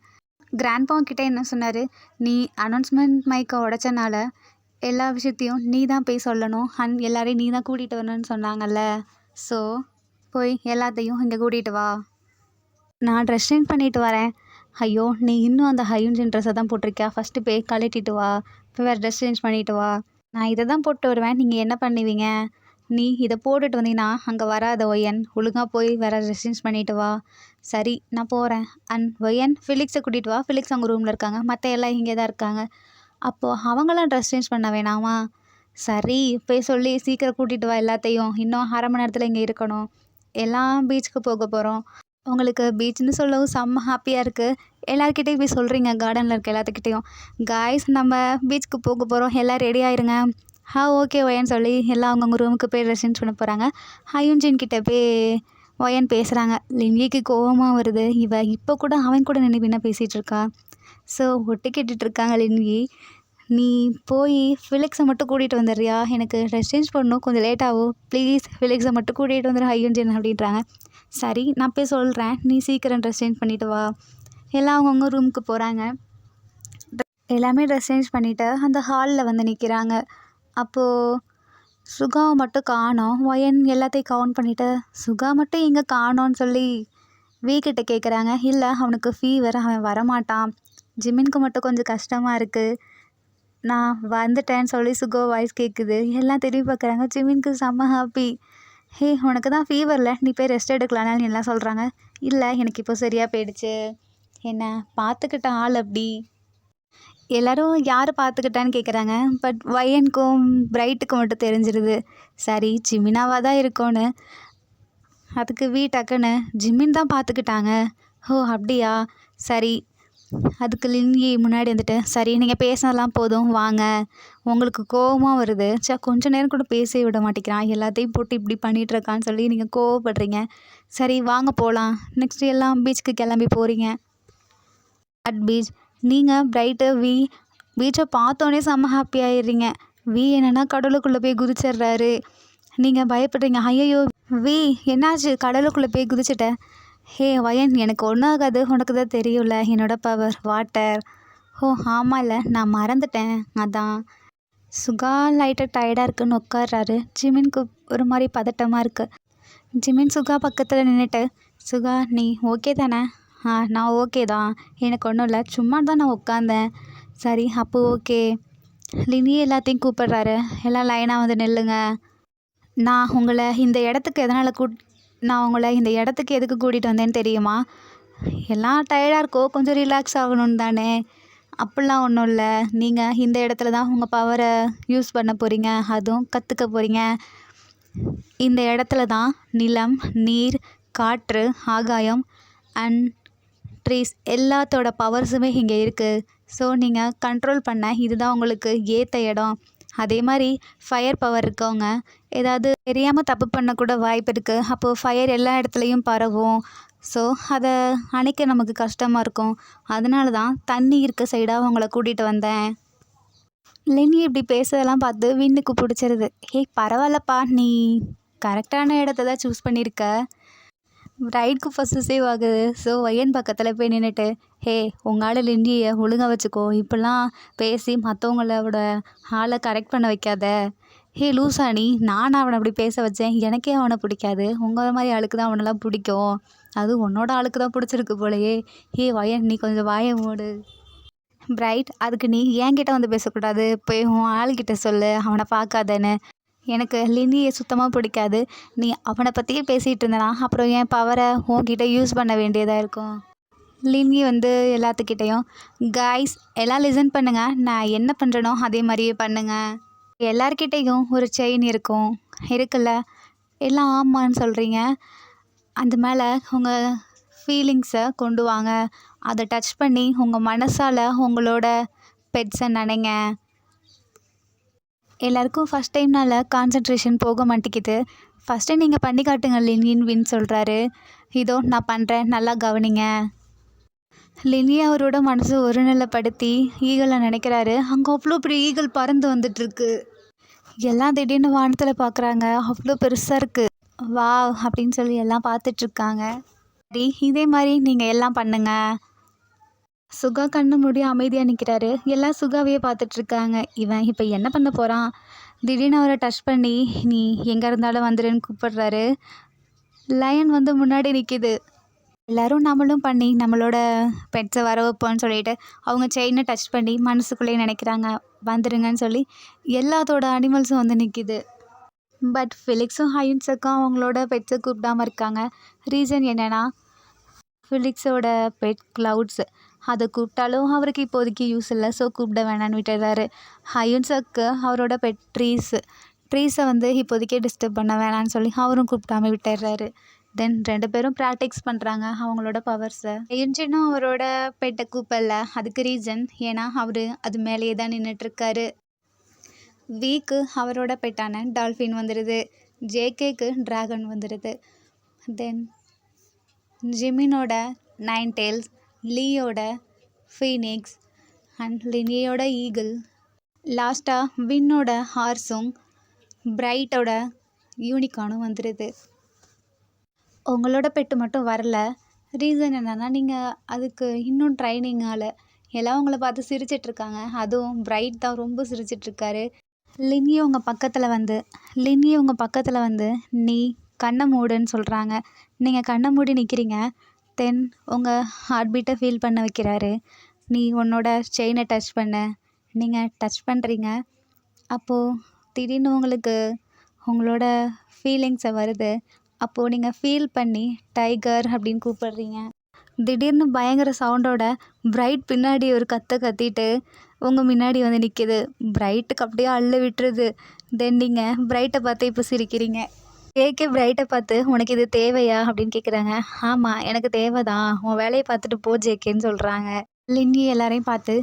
கிராண்ட்பாங்கிட்ட என்ன சொன்னார்? நீ அனௌன்ஸ்மெண்ட் மைக்கை உடைச்சனால எல்லா விஷயத்தையும் நீ தான் போய் சொல்லணும், எல்லாரையும் நீ தான் கூட்டிகிட்டு வரணும்னு சொன்னாங்கல்ல. ஸோ போய் எல்லாத்தையும் இங்கே கூட்டிகிட்டு வா. நான் ட்ரெஸ் சேஞ்ச் பண்ணிட்டு வரேன். ஐயோ, நீ இன்னும் அந்த ஹையூன்ஜின் ட்ரெஸ்ஸை தான் போட்டிருக்கியா? ஃபஸ்ட்டு போய் கழட்டிட்டு வா, போய் வேறு ட்ரெஸ் சேஞ்ச் பண்ணிவிட்டு வா. நான் இதை தான் போட்டு வருவேன், நீங்கள் என்ன பண்ணுவீங்க? நீ இதை போட்டுட்டு வந்தீங்கன்னா அங்கே வராத ஒயன், ஒழுங்காக போய் வேறு ட்ரெஸ் சேஞ்ச் பண்ணிவிட்டு வா. சரி, நான் போகிறேன். ஒயன் ஃபிலிக்ஸை கூட்டிகிட்டு வா. ஃபிலிக்ஸ் அவங்க ரூமில் இருக்காங்க, மற்ற எல்லாம் இங்கே தான் இருக்காங்க. அப்போது அவங்களாம் ட்ரெஸ் சேஞ்ச் பண்ண வேணாமா? சரி, போய் சொல்லி சீக்கிரம் கூட்டிகிட்டு வா எல்லாத்தையும். இன்னும் அரை மணி நேரத்தில் இங்கே இருக்கணும். எல்லாம் பீச்சுக்கு போக போகிறோம். உங்களுக்கு பீச்சுன்னு சொல்லவும் செம்ம ஹாப்பியாக இருக்குது. எல்லாருக்கிட்டையும் போய் சொல்கிறீங்க, கார்டனில் இருக்க எல்லாத்துக்கிட்டேயும், காய்ஸ் நம்ம பீச்சுக்கு போக போகிறோம், எல்லாம் ரெடி ஆயிருங்க. ஓகே ஒயன்னு சொல்லி எல்லாம் அவங்கவுங்க ரூமுக்கு போய் ட்ரெஸ் சேஞ்ச் பண்ண போகிறாங்க. ஹையூன்ஜின் கிட்டே போய் ஒயன் பேசுகிறாங்க. லிங்கிக்கு கோவமாக வருது. இப்போ கூட அவன் கூட நின்று பின்ன பேசிகிட்டு இருக்கா. ஸோ ஒட்டு கேட்டுட்ருக்காங்க லிங்கி. நீ போய் ஃபிலிக்ஸை மட்டும் கூட்டிகிட்டு வந்துடுறியா? எனக்கு ட்ரெஸ் சேஞ்ச் பண்ணணும், கொஞ்சம் லேட் ஆகும், ப்ளீஸ் ஃபிலிக்ஸை மட்டும் கூட்டிகிட்டு வந்துடு ஹையூன்ஜின் அப்படின்றாங்க. சரி, நான் போய் சொல்கிறேன், நீ சீக்கிரம் ட்ரெஸ் சேஞ்ச் பண்ணிவிட்டு வா. எல்லாம் அவங்கவுங்க ரூமுக்கு போகிறாங்க. எல்லாமே ட்ரெஸ் சேஞ்ச் பண்ணிவிட்டு அந்த ஹாலில் வந்து நிற்கிறாங்க. அப்போது சுகாவை மட்டும் காணோம். ஒயன் எல்லாத்தையும் கவுண்ட் பண்ணிவிட்டு, சுகா மட்டும் எங்கே காணோன்னு சொல்லி வீக்கிட்ட கேட்குறாங்க. இல்லை, அவனுக்கு ஃபீவர், அவன் வரமாட்டான். ஜிமினுக்கு மட்டும் கொஞ்சம் கஷ்டமாக இருக்குது, நான் வந்துட்டேன்னு சொல்லி சுகா வாய்ஸ் கேட்குது. எல்லாம் திரும்பி பார்க்குறாங்க. ஜிமினுக்கு செம்ம ஹாப்பி. உனக்கு தான் ஃபீவரில், நீ போய் ரெஸ்ட் எடுக்கலான்னு எல்லாம் சொல்கிறாங்க. இல்லை, எனக்கு இப்போ சரியாக போயிடுச்சு. என்ன பார்த்துக்கிட்ட ஆள் அப்படி. எல்லோரும் யார் பார்த்துக்கிட்டான்னு கேட்குறாங்க. பட் ஒயனுக்கும் பிரைட்டுக்கும் மட்டும் தெரிஞ்சிருது. சரி, ஜிமினாவாக தான் இருக்கோன்னு. அதுக்கு டக்குன்னு ஜிமின் தான் பார்த்துக்கிட்டாங்க. அப்படியா, சரி. அதுக்கு லிங்கி முன்னாடி வந்துட்டு, சரி நீங்கள் பேசினதெல்லாம் போதும், வாங்க. உங்களுக்கு கோவமாக வருது, கொஞ்சம் நேரம் கூட பேச விட மாட்டேங்கிறான், எல்லாத்தையும் போட்டு இப்படி பண்ணிகிட்ருக்கான்னு சொல்லி நீங்கள் கோவப்படுறீங்க. சரி வாங்க போகலாம். நெக்ஸ்ட்டு எல்லாம் பீச்சுக்கு கிளம்பி போகிறீங்க. அட் பீச் நீங்கள் பிரைட்டு பீச்சை பார்த்தோன்னே செம்ம ஹாப்பி ஆயிடுறீங்க. என்னென்னா கடலுக்குள்ளே போய் குதிச்சிட்றாரு. நீங்கள் பயப்படுறீங்க. ஐயோ என்னாச்சு, கடலுக்குள்ளே போய் குதிச்சிட்டேன். ஒயன், எனக்கு ஒன்றும் ஆகாது, உனக்கு தான் தெரியும்ல என்னோட பவர், வாட்டர். ஆமாம்ல, நான் மறந்துட்டேன், அதான். சுகா லைட்டாக டயர்டாக இருக்குன்னு உட்கார்றாரு. ஜிமினுக்கு ஒரு மாதிரி பதட்டமாக இருக்குது. ஜிமின் சுகா பக்கத்தில் நின்றுட்டு, சுகா நீ ஓகே தானே? நான் ஓகே தான், எனக்கு ஒன்றும் இல்லை, சும்மா தான் நான் உட்காந்தேன். சரி, அப்போ ஓகே. லினி எல்லாத்தையும் கூப்பிட்றாரு. எல்லாம் லைனாக வந்து நில்லுங்க. நான் உங்களை இந்த இடத்துக்கு எதுக்கு கூட்டிகிட்டு வந்தேன்னு தெரியுமா? எல்லாம் டயர்டாக இருக்கோ, கொஞ்சம் ரிலாக்ஸ் ஆகணும்னு தானே. அப்படிலாம் ஒன்றும் இல்லை, நீங்கள் இந்த இடத்துல தான் உங்கள் பவரை யூஸ் பண்ண போகிறீங்க, அதுவும் கற்றுக்க போகிறீங்க. இந்த இடத்துல தான் நிலம், நீர், காற்று, ஆகாயம் அண்ட் ட்ரீஸ் எல்லாத்தோட பவர்ஸுமே இங்கே இருக்குது. ஸோ நீங்கள் கண்ட்ரோல் பண்ண இதுதான் உங்களுக்கு ஏற்ற இடம். அதே மாதிரி ஃபயர் பவர் இருக்கவங்க ஏதாவது தெரியாமல் தப்பு பண்ணக்கூட வாய்ப்பு இருக்குது. அப்போது ஃபயர் எல்லா இடத்துலையும் பரவும். ஸோ அதை அணைக்க நமக்கு கஷ்டமாக இருக்கும். அதனால தான் தண்ணி இருக்க சைடாக அவங்கள கூட்டிகிட்டு வந்தேன். லினி இப்படி பேசுறதெல்லாம் பார்த்து விண்ணுக்கு பிடிச்சிருது. பரவாயில்லப்பா, நீ கரெக்டான இடத்த தான் சூஸ் பண்ணியிருக்க. பிரைட்க்கு பொசசிவ் ஆகுது. ஸோ வயன் பக்கத்தில் போய் நின்றுட்டு, ஹே உங்கள் ஆள் லிண்டியை ஒழுங்காக வச்சுக்கோ, இப்படிலாம் பேசி மற்றவங்களோட ஆளை கரெக்ட் பண்ண வைக்காத. ஹே லூசா நீ, நான் அவனை அப்படி பேச வச்சேன், எனக்கே அவனை பிடிக்காது, உங்கள் மாதிரி ஆளுக்கு தான் அவனெல்லாம் பிடிக்கும், அது உன்னோட ஆளுக்கு தான் பிடிச்சிருக்கு போலையே. ஹே வயன் நீ கொஞ்சம் வாயை மூடு. பிரைட் அதுக்கு நீ என்கிட்ட வந்து பேசக்கூடாது, போய் உன் ஆள்கிட்ட சொல்லு அவனை பார்க்காதேன்னு. எனக்கு லிண்டியை சுத்தமாக பிடிக்காது, நீ அவனை பற்றியே பேசிகிட்டு இருந்தனா அப்புறம் என் பவரை உன்கிட்ட யூஸ் பண்ண வேண்டியதாக இருக்கும். லிண்டி வந்து எல்லாத்துக்கிட்டேயும், காய்ஸ் எல்லாம் லிசன் பண்ணுங்கள், நான் என்ன பண்ணுறனோ அதே மாதிரியே பண்ணுங்கள். எல்லார்கிட்டேயும் ஒரு செயின் இருக்குல்ல, எல்லாம் ஆமான்னு சொல்கிறீங்க. அந்த மேலே உங்கள் ஃபீலிங்ஸை கொண்டு வாங்க, அதை டச் பண்ணி உங்கள் மனசால் உங்களோட பெட்ஸை நினைங்க. எல்லாருக்கும் ஃபஸ்ட் டைம்னால கான்சன்ட்ரேஷன் போக மாட்டேங்குது. ஃபஸ்ட்டு நீங்கள் பண்ணி காட்டுங்க லின்வின்னு சொல்கிறாரு. இதோ நான் பண்ணுறேன், நல்லா கவனிங்க. லினி அவரோட மனசு ஒருநிலைப்படுத்தி ஈகிளை நினைக்கிறாரு. அங்கே அவ்வளோ பெரிய ஈகிள் பறந்து வந்துட்டுருக்கு. எல்லாம் திடீர்னு வானத்தில் பார்க்குறாங்க, அவ்வளோ பெருசாக இருக்குது. வா அப்படின்னு சொல்லி எல்லாம் பார்த்துட்ருக்காங்க. சரி இதே மாதிரி நீங்கள் எல்லாம் பண்ணுங்கள். சுகா கண்ணு மூடி அமைதியாக நிற்கிறாரு. எல்லாம் சுகாவையே பார்த்துட்ருக்காங்க. இவன் இப்போ என்ன பண்ண போகிறான்? திடீர்னு அவரை டச் பண்ணி நீ எங்கே இருந்தாலும் வந்துடுன்னு கூப்பிடுறாரு. லயன் வந்து முன்னாடி நிற்கிது. எல்லோரும் நம்மளும் பண்ணி நம்மளோட பெட்ஸை வர வைப்போன்னு சொல்லிட்டு அவங்க செயினை டச் பண்ணி மனசுக்குள்ளேயே நினைக்கிறாங்க, வந்துடுங்கன்னு சொல்லி. எல்லாத்தோட அனிமல்ஸும் வந்து நிற்கிது. பட் ஃபிலிக்ஸும் ஹயுன்ஸுக்கும் அவங்களோட பெட்ஸை கூப்பிடாமல் இருக்காங்க. ரீசன் என்னென்னா, ஃபிலிக்ஸோட பெட் க்ளவுட்ஸு, அதை கூப்பிட்டாலும் அவருக்கு இப்போதைக்கு யூஸ் இல்லை, ஸோ கூப்பிட வேணான்னு விட்டுறாரு. ஹயுன்ஸுக்கு அவரோட பெட் ட்ரீஸை வந்து இப்போதைக்கே டிஸ்டர்ப் பண்ண வேணான்னு சொல்லி அவரும் கூப்பிடாம விட்டுறாரு. தென் 2 பேரும் ப்ராக்டிஸ் பண்ணுறாங்க அவங்களோட பவர்ஸை. ஹயுன்ஜினும் அவரோட பெட்டை கூப்பிடல. அதுக்கு ரீசன் ஏன்னா அவர் அது மேலேயே தான் நின்றுட்டுருக்காரு. வீக்கு அவரோட பெட்டான டால்ஃபின் வந்துடுது. ஜேகேக்கு ட்ராகன் வந்துடுது. தென் ஜிமினோட 9 டெய்ல்ஸ், லீயோட ஃபீனிக்ஸ் அண்ட் லினியோட ஈகிள், லாஸ்ட்டாக வின்னோட ஹார்ஸும் பிரைட்டோட யூனிகார்னும் வந்துடுது. உங்களோட பெட்டு மட்டும் வரல. ரீசன் என்னென்னா, நீங்கள் அதுக்கு இன்னும் ட்ரைனிங்கால் எல்லாம் உங்களை பார்த்து சிரிச்சிட்ருக்காங்க. அதுவும் பிரைட் தான் ரொம்ப சிரிச்சிட்ருக்காரு. லினி உங்கள் பக்கத்தில் வந்து நீ கண்ணை மூடுன்னு சொல்கிறாங்க. நீங்கள் கண்ணை மூடி நிற்கிறீங்க. தென் உங்கள் ஹார்ட் பீட்டை ஃபீல் பண்ண வைக்கிறாரு. நீ உன்னோட செயினை டச் பண்ண. நீங்கள் டச் பண்ணுறீங்க. அப்போது திடீர்னு உங்களுக்கு உங்களோட ஃபீலிங்ஸை வருது. அப்போது நீங்கள் ஃபீல் பண்ணி டைகர் அப்படின்னு கூப்பிடுறீங்க. திடீர்னு பயங்கர சவுண்டோட பிரைட் பின்னாடி ஒரு கத்திட்டு உங்கள் முன்னாடி வந்து நிற்கிது. பிரைட்டுக்கு அப்படியே அள்ளு விட்டுருது. தென் நீங்கள் பிரைட்டை பார்த்து இப்போ சிரிக்கிறீங்க. கேக்கே பிரைட்டை பார்த்து உனக்கு இது தேவையா அப்படின்னு கேட்குறாங்க. ஆமாம் எனக்கு தேவை தான், உன் வேலையை பார்த்துட்டு போ ஜேகேன்னு சொல்கிறாங்க. லின்னி எல்லாரையும் பார்த்து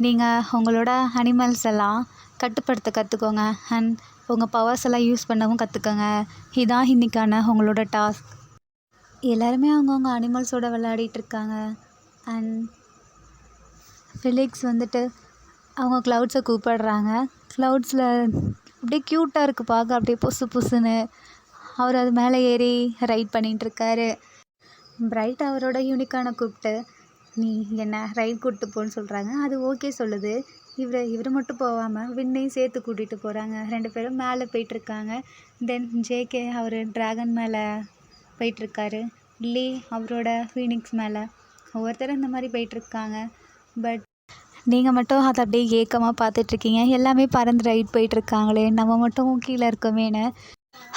நீங்கள் உங்களோட அனிமல்ஸ் எல்லாம் கட்டுப்படுத்த கற்றுக்கோங்க அண்ட் உங்கள் பவர்ஸ் எல்லாம் யூஸ் பண்ணவும் கற்றுக்கோங்க. இதான் இன்றைக்கான உங்களோட டாஸ்க். எல்லாருமே அவங்கவுங்க அனிமல்ஸோட விளையாடிட்டுருக்காங்க. அண்ட் ஃபிலிக்ஸ் வந்துட்டு அவங்க க்ளவுட்ஸை கூப்பிடுறாங்க. க்ளவுட்ஸில் அப்படியே க்யூட்டாக இருக்குது பார்க்க, அப்படியே புசுன்னு. அவர் அது மேலே ஏறி ரைட் பண்ணிகிட்ருக்காரு. பிரைட் அவரோட யூனிகார்னை கூப்பிட்டு நீ என்ன ரைட் கூப்பிட்டு போன்னு சொல்கிறாங்க. அது ஓகே சொல்லுது. இவர் மட்டும் போகாமல் வின்னையும் சேர்த்து கூட்டிகிட்டு போகிறாங்க. 2 பேரும் மேலே போயிட்டுருக்காங்க. தென் ஜேகே அவர் ட்ராகன் மேலே போயிட்டுருக்காரு. லீ அவரோட ஃபீனிக்ஸ் மேலே. ஒவ்வொருத்தரும் இந்த மாதிரி போயிட்டுருக்காங்க. பட் நீங்கள் மட்டும் அதை அப்படியே ஏக்கமாக பார்த்துட்ருக்கீங்க. எல்லாமே பறந்து ரைட் போயிட்டுருக்காங்களே, நம்ம மட்டும் கீழே இருக்கமேன்னு.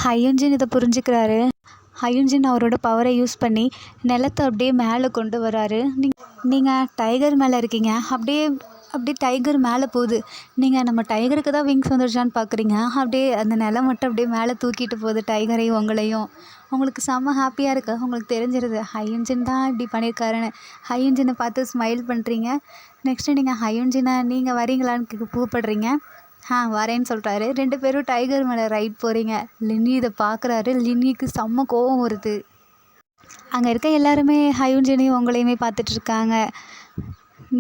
ஹயுன்ஜின் இதை புரிஞ்சுக்கிறாரு. ஹயுன்ஜின் அவரோட பவரை யூஸ் பண்ணி நிலத்தை அப்படியே மேலே கொண்டு வராரு. நீங்கள் டைகர் மேலே இருக்கீங்க. அப்படியே டைகர் மேலே போகுது. நீங்கள் நம்ம டைகருக்கு தான் விங்ஸ் வந்துடுச்சான்னு பார்க்குறீங்க. அப்படியே அந்த நிலம் மட்டும் அப்படியே மேலே தூக்கிட்டு போகுது டைகரையும் உங்களையும். உங்களுக்கு செம்ம ஹாப்பியாக இருக்குது. உங்களுக்கு தெரிஞ்சிருது ஹயுன்ஜின் தான் இப்படி பண்ணியிருக்காருன்னு. ஹயுன்ஜினை பார்த்து ஸ்மைல் பண்ணுறீங்க. நெக்ஸ்ட்டு நீங்கள் ஹயுன்ஜினை நீங்கள் வரீங்களான்னு கூப்பிடுறீங்க. வரேன்னு சொல்கிறாரு. 2 பேரும் டைகர் மேலே ரைட் போகிறீங்க. லின்னி இதை பார்க்குறாரு. லின்னிக்கு செம்ம கோவம் வருது. அங்கே இருக்க எல்லாருமே ஹயுன்ஜினையும் உங்களையுமே பார்த்துட்ருக்காங்க.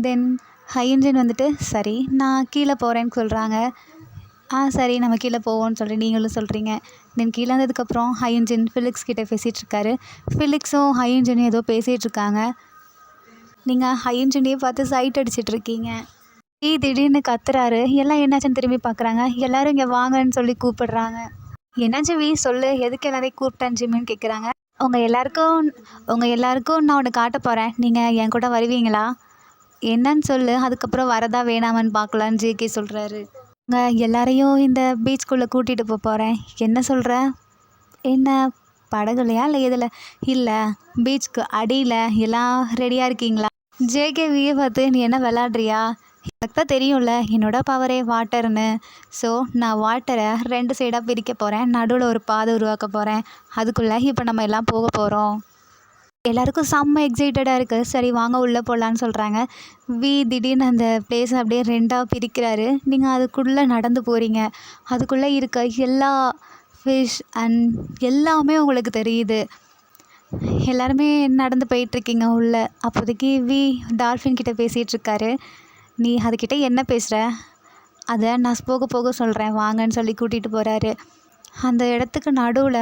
தென் ஹயுன்ஜின் வந்துட்டு சரி நான் கீழே போகிறேன்னு சொல்கிறாங்க. சரி நம்ம கீழே போவோம்னு சொல்லி நீங்களும் சொல்கிறீங்க. தென் கீழே வந்ததுக்கப்புறம் ஹை இன்ஜின் ஃபிலிக்ஸ் கிட்ட பேசிகிட்ருக்காரு. ஃபிலிக்ஸும் ஹை இன்ஜினும் ஏதோ பேசிகிட்ருக்காங்க. நீங்கள் ஹை இன்ஜினையே பார்த்து சைட் அடிச்சிட்ருக்கீங்க. திடீர்னு கத்துறாரு. எல்லாம் என்னாச்சுன்னு திரும்பி பார்க்குறாங்க. எல்லோரும் இங்கே வாங்கன்னு சொல்லி கூப்பிடுறாங்க. என்னாச்சு சொல்லு, எதுக்கு எல்லாரையும் கூப்பிட்டேன் ஜிம்முன்னு கேட்குறாங்க. உங்கள் எல்லாருக்கும் நான் ஒன்று காட்ட போகிறேன், நீங்கள் என் கூட வருவீங்களா? என்னன்னு சொல்லு, அதுக்கப்புறம் வரதா வேணாமான்னு பார்க்கலான்னு ஜேகே சொல்கிறாரு. உங்கள் எல்லாரையும் இந்த பீச்சுக்குள்ளே கூட்டிகிட்டு போகிறேன். என்ன சொல்கிற? என்ன படகுலையா இல்லை எதில்? இல்லை, பீச்சுக்கு அடியில். எல்லாம் ரெடியாக இருக்கீங்களா? ஜேகேவியை பார்த்து நீ என்ன விளாட்றியா? எனக்கு தான் தெரியும்ல என்னோட பவரே வாட்டர்னு. ஸோ நான் வாட்டரை 2 சைடாக பிரிக்க போகிறேன், நடுவில் ஒரு பாதை உருவாக்க போகிறேன். அதுக்குள்ளே இப்போ நம்ம எல்லாம் போக போகிறோம். எல்லாருக்கும் செம்ம எக்ஸைட்டடாக இருக்குது. சரி வாங்க உள்ளே போகலான்னு சொல்கிறாங்க. திடீர்னு அந்த பிளேஸை அப்படியே 2ஆக பிரிக்கிறாரு. நீங்கள் அதுக்குள்ளே நடந்து போகிறீங்க. அதுக்குள்ளே இருக்க எல்லா ஃபிஷ் அண்ட் எல்லாமே உங்களுக்கு தெரியுது. எல்லாருமே நடந்து போயிட்டுருக்கீங்க உள்ளே. அப்போதைக்கு டால்ஃபின் கிட்டே பேசிகிட்ருக்காரு. நீ அதுக்கிட்ட என்ன பேசுகிற? அதை நான் போக போக சொல்கிறேன் வாங்கன்னு சொல்லி கூட்டிகிட்டு போகிறாரு. அந்த இடத்துக்கு நடுவில்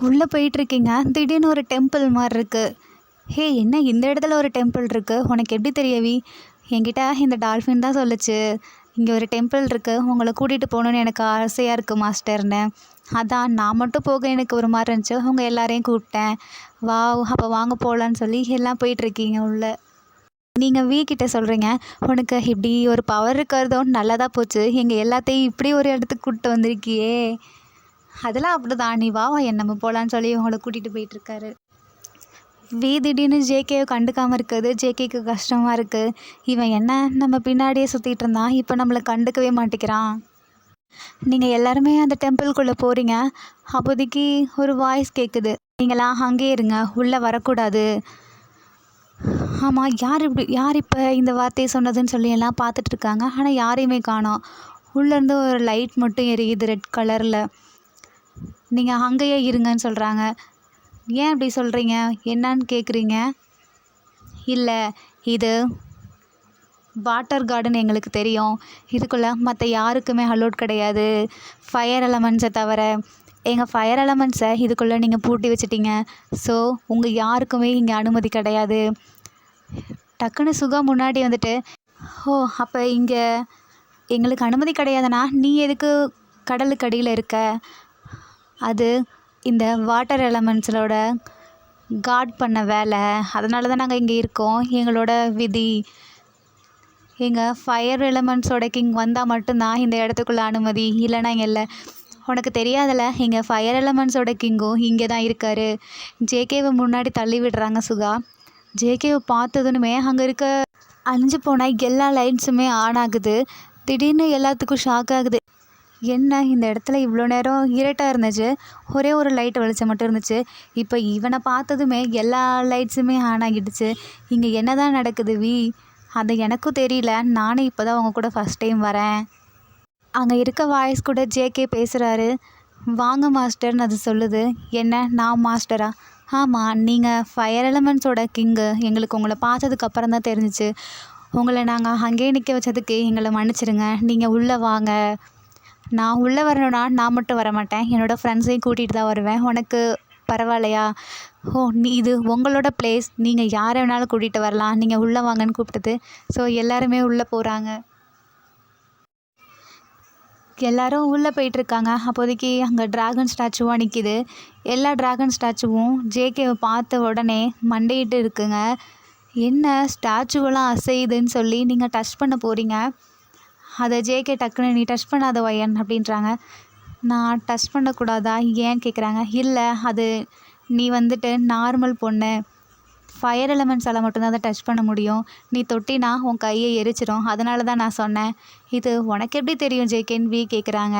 உள்ளே போயிட்டுருக்கீங்க. திடீர்னு ஒரு டெம்பிள் மாதிரி இருக்குது. என்ன இந்த இடத்துல ஒரு டெம்பிள் இருக்குது? உனக்கு எப்படி தெரியவி? என்கிட்ட இந்த டால்ஃபின் தான் சொல்லுச்சு, இங்கே ஒரு டெம்பிள் இருக்குது, உங்களை கூட்டிகிட்டு போகணுன்னு எனக்கு ஆசையாக இருக்குது மாஸ்டர்னு. அதான் நான் மட்டும் போக எனக்கு ஒரு மாதிரி இருந்துச்சு, உங்கள் எல்லாரையும் கூப்பிட்டேன். அப்போ வாங்க போகலான்னு சொல்லி எல்லாம் போயிட்டுருக்கீங்க உள்ளே. நீங்கள் கிட்ட சொல்கிறீங்க, உனக்கு இப்படி ஒரு பவர் இருக்கிறதும் நல்லதாக போச்சு, எங்கள் எல்லாத்தையும் இப்படி ஒரு இடத்துக்கு கூப்பிட்டு வந்திருக்கியே. அதெல்லாம் அப்படி தான், நீ வா நம்ம போகலான்னு சொல்லி உங்களை கூட்டிகிட்டு போயிட்டுருக்காரு. திடீர்னு ஜேகேவை கண்டுக்காமல் இருக்குது. ஜேகேக்கு கஷ்டமாக இருக்குது. இவன் என்ன நம்ம பின்னாடியே சுற்றிட்டு இருந்தான், இப்போ நம்மளை கண்டுக்கவே மாட்டேங்கிறான். நீங்கள் எல்லாருமே அந்த டெம்பிள்குள்ளே போகிறீங்க. அப்போதைக்கு ஒரு வாய்ஸ் கேட்குது, நீங்களாம் அங்கேயே இருங்க, உள்ளே வரக்கூடாது. ஆமாம், யார் இப்போ இந்த வார்த்தையை சொன்னதுன்னு சொல்லி எல்லாம் பார்த்துட்ருக்காங்க. ஆனால் யாரையுமே காணோம். உள்ளேருந்து ஒரு லைட் மட்டும் எரியுது ரெட் கலரில். நீங்கள் அங்கேயே இருங்கன்னு சொல்கிறாங்க. ஏன் அப்படி சொல்கிறீங்க? என்னான்னு கேட்குறீங்க. இல்லை, இது வாட்டர் கார்டன் எங்களுக்கு தெரியும். இதுக்குள்ளே மற்ற யாருக்குமே அலோட் கிடையாது, ஃபயர் எலமெண்ட்ஸை தவிர. எங்கள் ஃபயர் எலமெண்ட்ஸை இதுக்குள்ளே நீங்கள் பூட்டி வச்சிட்டிங்க. ஸோ உங்கள் யாருக்குமே இங்கே அனுமதி கிடையாது. டக்குன்னு சுகா முன்னாடி வந்துட்டு, அப்போ இங்கே எங்களுக்கு அனுமதி கிடையாதுண்ணா, நீ எதுக்கு கடலுக்கு அடியில் இருக்க? அது இந்த வாட்டர் எலமெண்ட்ஸோட கார்ட் பண்ண வேலை, அதனால தான் நாங்கள் இங்கே இருக்கோம். எங்களோட விதி. எங்கள் ஃபயர் எலமெண்ட்ஸோட கிங் வந்தால் மட்டும்தான் இந்த இடத்துக்குள்ளே அனுமதி, இல்லைனா இங்கே இல்லை. உனக்கு தெரியாதில்ல, எங்கள் ஃபயர் எலமெண்ட்ஸோட கிங்கும் இங்கே தான் இருக்கார். ஜேகேவை முன்னாடி தள்ளி விடுறாங்க சுகா. ஜேகேவை பார்த்ததுனுமே அங்கே இருக்க அழிஞ்சு போன எல்லா லைட்ஸுமே ஆன் ஆகுது. திடீர்னு எல்லாத்துக்கும் ஷாக் ஆகுது. என்ன இந்த இடத்துல இவ்வளோ நேரம் இருட்டாக இருந்துச்சு, ஒரே ஒரு லைட் வெளிச்சம் மட்டும் இருந்துச்சு, இப்போ இவனை பார்த்ததுமே எல்லா லைட்ஸுமே ஆன் ஆகிடுச்சு. இங்கே என்ன தான் நடக்குது அது எனக்கும் தெரியல, நானே இப்போ தான் அவங்க கூட ஃபஸ்ட் டைம் வரேன். அங்கே இருக்க வாய்ஸ் கூட ஜேகே பேசுகிறாரு. வாங்க மாஸ்டர்னு அது சொல்லுது. என்ன, நான் மாஸ்டரா? ஆமாம், நீங்கள் ஃபயர் எலமெண்ட்ஸோட கிங்கு. எங்களுக்கு உங்களை பார்த்ததுக்கப்புறம் தான் தெரிஞ்சிச்சு. உங்களை நாங்கள் அங்கேயே நிற்க வச்சதுக்கு எங்களை மன்னிச்சிடுங்க. நீங்கள் உள்ளே வாங்க. நான் உள்ளே வரணுன்னா நான் மட்டும் வர மாட்டேன், என்னோடய ஃப்ரெண்ட்ஸையும் கூட்டிகிட்டு தான் வருவேன். உனக்கு பரவாயில்லையா? இது உங்களோட பிளேஸ், நீங்கள் யாரை வேணாலும் கூட்டிகிட்டு வரலாம், நீங்கள் உள்ளே வாங்கன்னு கூப்பிட்டது. ஸோ எல்லாருமே உள்ளே போகிறாங்க. எல்லோரும் உள்ளே போயிட்டுருக்காங்க. அப்போதைக்கு அங்கே ட்ராகன் ஸ்டாச்சுவாக நிற்கிது. எல்லா ட்ராகன் ஸ்டாச்சுவும் ஜேகேவை பார்த்த உடனே மண்டையிட்டு இருக்குங்க. என்ன ஸ்டாச்சுவெல்லாம் அசையுதுன்னு சொல்லி நீங்கள் டச் பண்ண போகிறீங்க. அதை ஜேகே டக்குன்னு, நீ டச் பண்ணாத வயன் அப்படின்றாங்க. நான் டச் பண்ணக்கூடாதா ஏன்னு கேட்குறாங்க. இல்லை, அது நீ வந்துட்டு நார்மல் பொண்ணு, ஃபயர் எலமெண்ட்ஸால் மட்டும்தான் அதை டச் பண்ண முடியும். நீ தொட்டினா உன் கையை எரிச்சிடும், அதனால தான் நான் சொன்னேன். இது உனக்கு எப்படி தெரியும் ஜேகேன்னு கேட்குறாங்க.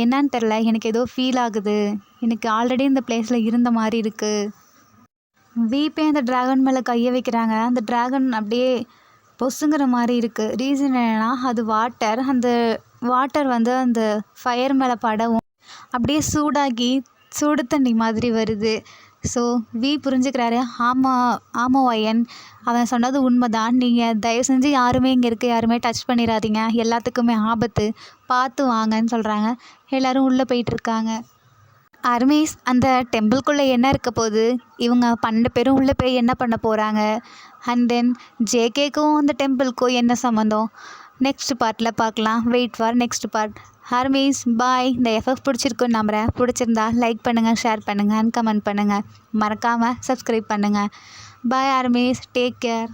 என்னான்னு தெரில, எனக்கு ஏதோ ஃபீல் ஆகுது, எனக்கு ஆல்ரெடி இந்த பிளேஸில் இருந்த மாதிரி இருக்குது. போய் அந்த ட்ராகன் மேலே கையை வைக்கிறாங்க. அந்த ட்ராகன் அப்படியே பொசுங்கிற மாதிரி இருக்குது. ரீசன் என்னென்னா, அது வாட்டர். அந்த வாட்டர் வந்து அந்த ஃபயர் மேலே படவும் அப்படியே சூடாகி சுடு தண்ணி மாதிரி வருது. ஸோ புரிஞ்சுக்கிறாரு. ஆமாம் ஒயன், அவன் சொன்னது உண்மைதான். நீங்கள் தயவு செஞ்சு யாருமே இங்கே இருக்க யாருமே டச் பண்ணிடாதீங்க, எல்லாத்துக்குமே ஆபத்து, பார்த்து வாங்கன்னு சொல்கிறாங்க. எல்லோரும் உள்ளே போயிட்டுருக்காங்க. அர்மீஸ், அந்த டெம்பிள்குள்ளே என்ன இருக்க போகுது, இவங்க 12 பேரும் உள்ளே போய் என்ன பண்ண போகிறாங்க, அண்ட் தென் ஜேகேக்கும் அந்த டெம்பிள்க்கும் என்ன சம்மந்தம், நெக்ஸ்ட் பார்ட்டில் பார்க்கலாம். Wait for next part. Hermes bye. இந்த எஃப்எஃப் பிடிச்சிருக்குன்னு நம்புகிறேன். பிடிச்சிருந்தா லைக் பண்ணுங்கள், ஷேர் பண்ணுங்கள் அண்ட் கமெண்ட் பண்ணுங்கள். மறக்காமல் சப்ஸ்கிரைப் பண்ணுங்கள். பாய் ஹர்மீஸ், டேக் கேர்.